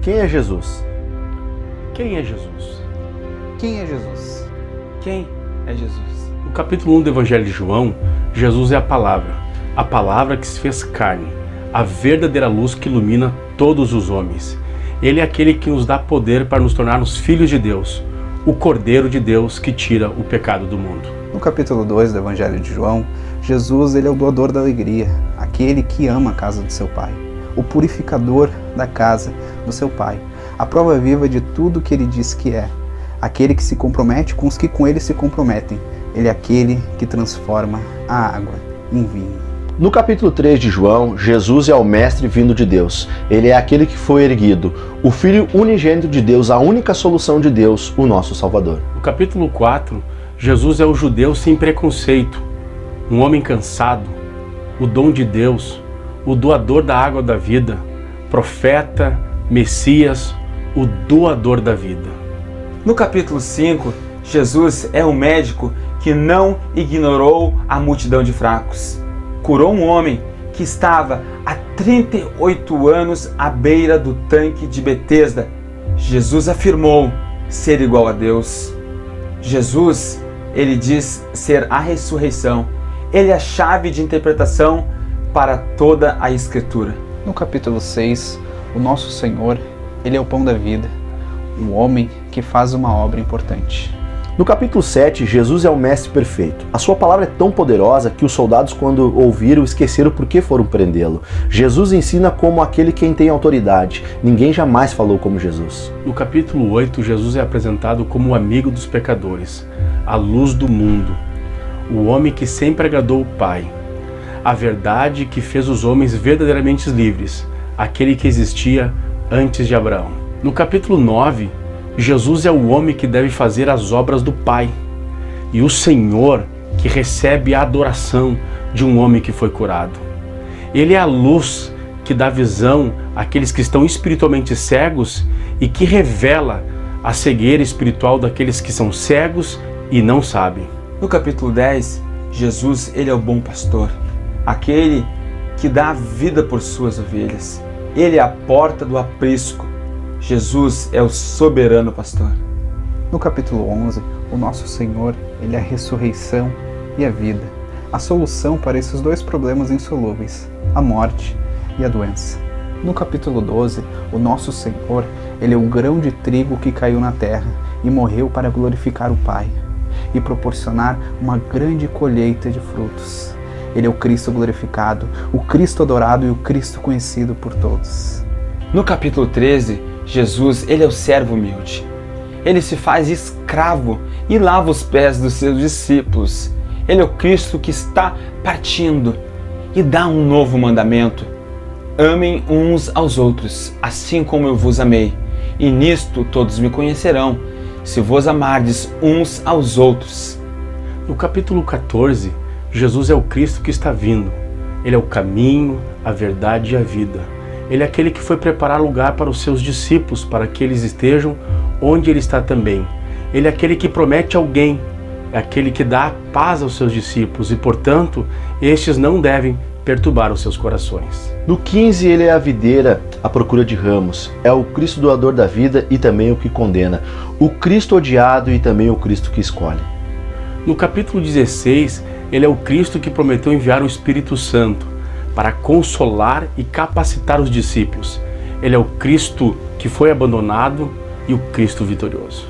Quem é Jesus? Quem é Jesus? Quem é Jesus? Quem é Jesus? No capítulo 1 do Evangelho de João, Jesus é a palavra que se fez carne, a verdadeira luz que ilumina todos os homens. Ele é aquele que nos dá poder para nos tornarmos filhos de Deus, o Cordeiro de Deus que tira o pecado do mundo. No capítulo 2 do Evangelho de João, Jesus ele é o doador da alegria, aquele que ama a casa do seu Pai, o purificador da casa do seu Pai, a prova viva de tudo que ele diz que é, aquele que se compromete com os que com ele se comprometem. Ele é aquele que transforma a água em vinho. No capítulo 3 de João, Jesus é o Mestre vindo de Deus. Ele é aquele que foi erguido, o Filho unigênito de Deus, a única solução de Deus, o nosso Salvador. No capítulo 4, Jesus é o judeu sem preconceito, um homem cansado, o dom de Deus, o doador da água da vida, profeta, Messias, o doador da vida. No capítulo 5, Jesus é o médico que não ignorou a multidão de fracos. Curou um homem que estava há 38 anos à beira do tanque de Betesda. Jesus afirmou ser igual a Deus. Jesus, ele diz ser a ressurreição. Ele é a chave de interpretação para toda a Escritura. No capítulo 6, o nosso Senhor, ele é o pão da vida, um homem que faz uma obra importante. No capítulo 7, Jesus é o Mestre perfeito. A sua palavra é tão poderosa que os soldados, quando ouviram, esqueceram por que foram prendê-lo. Jesus ensina como aquele quem tem autoridade. Ninguém jamais falou como Jesus. No capítulo 8, Jesus é apresentado como o amigo dos pecadores, a luz do mundo, o homem que sempre agradou o Pai, a verdade que fez os homens verdadeiramente livres, aquele que existia antes de Abraão. No capítulo 9, Jesus é o homem que deve fazer as obras do Pai e o Senhor que recebe a adoração de um homem que foi curado. Ele é a luz que dá visão àqueles que estão espiritualmente cegos e que revela a cegueira espiritual daqueles que são cegos e não sabem. No capítulo 10, Jesus ele é o bom pastor, aquele que dá a vida por suas ovelhas. Ele é a porta do aprisco. Jesus é o soberano pastor. No capítulo 11, o nosso Senhor, ele é a ressurreição e a vida, a solução para esses dois problemas insolúveis, a morte e a doença. No capítulo 12, o nosso Senhor, ele é o grão de trigo que caiu na terra e morreu para glorificar o Pai e proporcionar uma grande colheita de frutos. Ele é o Cristo glorificado, o Cristo adorado e o Cristo conhecido por todos. No capítulo 13, Jesus, ele é o servo humilde. Ele se faz escravo e lava os pés dos seus discípulos. Ele é o Cristo que está partindo e dá um novo mandamento. Amem uns aos outros, assim como eu vos amei. E nisto todos me conhecerão, se vos amardes uns aos outros. No capítulo 14, Jesus é o Cristo que está vindo. Ele é o caminho, a verdade e a vida. Ele é aquele que foi preparar lugar para os seus discípulos, para que eles estejam onde ele está também. Ele é aquele que promete alguém, é aquele que dá a paz aos seus discípulos e, portanto, estes não devem perturbar os seus corações. No 15, ele é a videira à procura de ramos. É o Cristo doador da vida e também o que condena. O Cristo odiado e também o Cristo que escolhe. No capítulo 16, ele é o Cristo que prometeu enviar o Espírito Santo para consolar e capacitar os discípulos. Ele é o Cristo que foi abandonado e o Cristo vitorioso.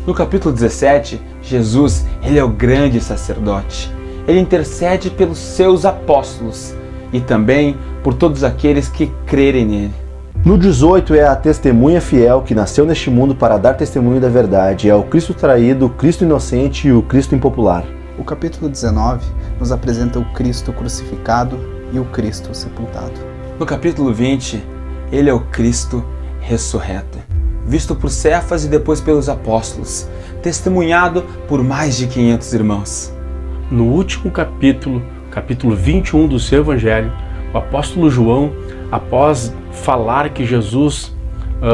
No capítulo 17, Jesus, ele é o grande sacerdote. Ele intercede pelos seus apóstolos e também por todos aqueles que crerem nele. No 18 é a testemunha fiel que nasceu neste mundo para dar testemunho da verdade. É o Cristo traído, o Cristo inocente e o Cristo impopular. O capítulo 19 nos apresenta o Cristo crucificado e o Cristo sepultado. No capítulo 20, ele é o Cristo ressurreto, visto por Cefas e depois pelos apóstolos, testemunhado por mais de 500 irmãos. No último capítulo 21 do seu Evangelho, o apóstolo João, após falar que Jesus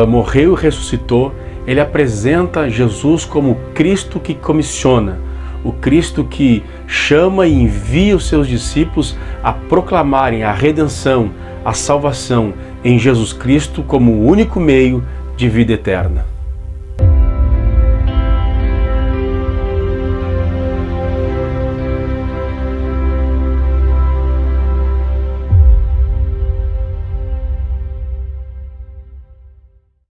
morreu e ressuscitou, ele apresenta Jesus como Cristo que comissiona, o Cristo que chama e envia os seus discípulos a proclamarem a redenção, a salvação em Jesus Cristo como o único meio de vida eterna.